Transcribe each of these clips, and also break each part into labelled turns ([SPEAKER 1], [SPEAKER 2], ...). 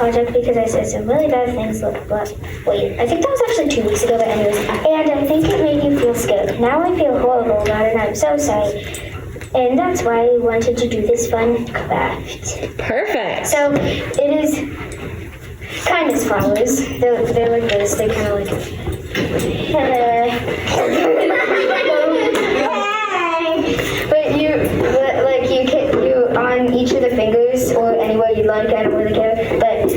[SPEAKER 1] project because I said some really bad things. Wait, I think that was actually 2 weeks ago, but anyways. And I think it made you feel scared. Now I feel horrible about it, and I'm so sorry. And that's why I wanted to do this fun craft.
[SPEAKER 2] Perfect.
[SPEAKER 1] So it is kind of flowers. They're like this. They kind of like. But you on each of the fingers or anywhere you'd like. I don't really care. But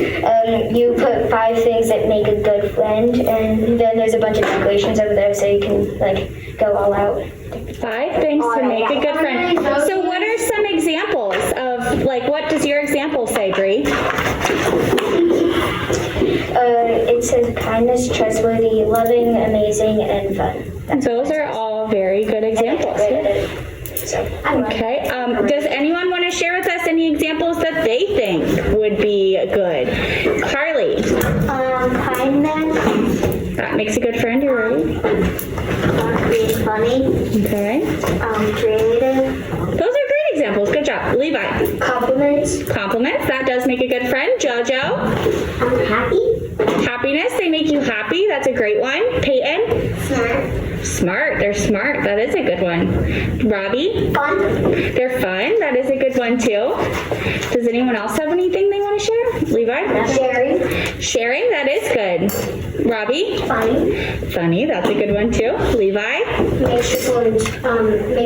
[SPEAKER 1] you put 5 things that make a good friend, and then there's a bunch of decorations over there, so you can like go all out.
[SPEAKER 2] 5 things to make a good friend. So what are some examples of, like, what does your example say, Brie?
[SPEAKER 1] It says kindness, trustworthy, loving, amazing, and fun.
[SPEAKER 2] Those are all very good examples. Okay. Does anyone want to share with us any examples that they think would be good? Carly?
[SPEAKER 1] Kindness.
[SPEAKER 2] That makes a good friend, you're right.
[SPEAKER 1] Being funny.
[SPEAKER 2] Okay.
[SPEAKER 1] Creative.
[SPEAKER 2] Those are great examples. Good job. Levi?
[SPEAKER 1] Compliments.
[SPEAKER 2] Compliments. That does make a good friend. Jojo?
[SPEAKER 1] Happy.
[SPEAKER 2] Happiness. They make you happy. That's a great one. Peyton?
[SPEAKER 1] Smart.
[SPEAKER 2] Smart. They're smart. That is a good one. Robbie?
[SPEAKER 1] Fun.
[SPEAKER 2] They're fun. That is a good one too. Does anyone else have anything they want to share? Levi?
[SPEAKER 1] Sharing.
[SPEAKER 2] Sharing. That is good. Robbie?
[SPEAKER 1] Funny.
[SPEAKER 2] Funny. That's a good one too. Levi?
[SPEAKER 1] Make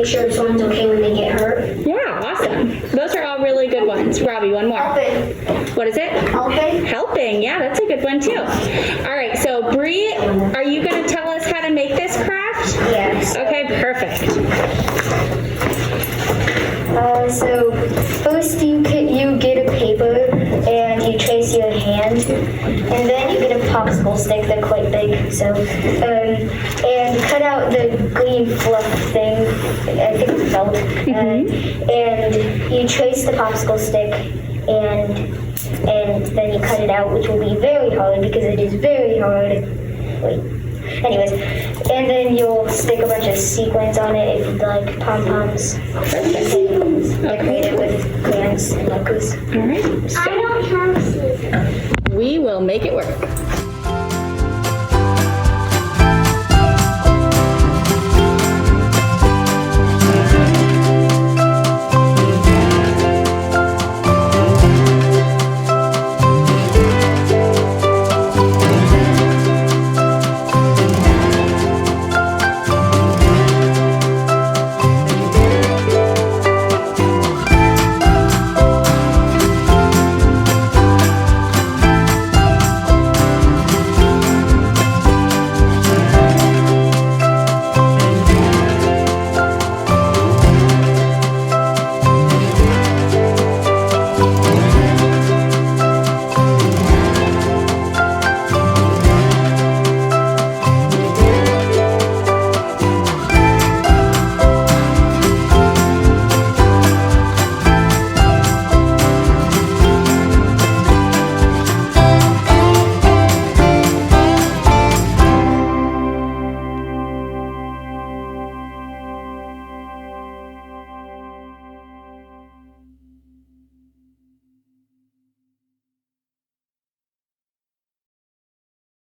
[SPEAKER 1] sure someone's okay when they get hurt.
[SPEAKER 2] Yeah. Awesome. Those are all really good ones. Robbie, one more.
[SPEAKER 1] Helping.
[SPEAKER 2] What is it?
[SPEAKER 1] Helping.
[SPEAKER 2] Helping. Yeah, that's a good one too. All right. So Brie, are you going to tell us how to make this craft?
[SPEAKER 1] Yes.
[SPEAKER 2] Okay. Perfect.
[SPEAKER 1] So first you get a paper and you trace your hand, and then you get a popsicle stick. They're quite big. So and cut out the green fluff thing. I think it's felt. And you trace the popsicle stick, and then you cut it out, which will be very hard because it is very hard. Wait. Anyways, and then you'll stick a bunch of sequins on it if you'd like, pom-poms. Decorate it with crayons and markers.
[SPEAKER 2] All right.
[SPEAKER 1] I don't have sequins.
[SPEAKER 2] We will make it work.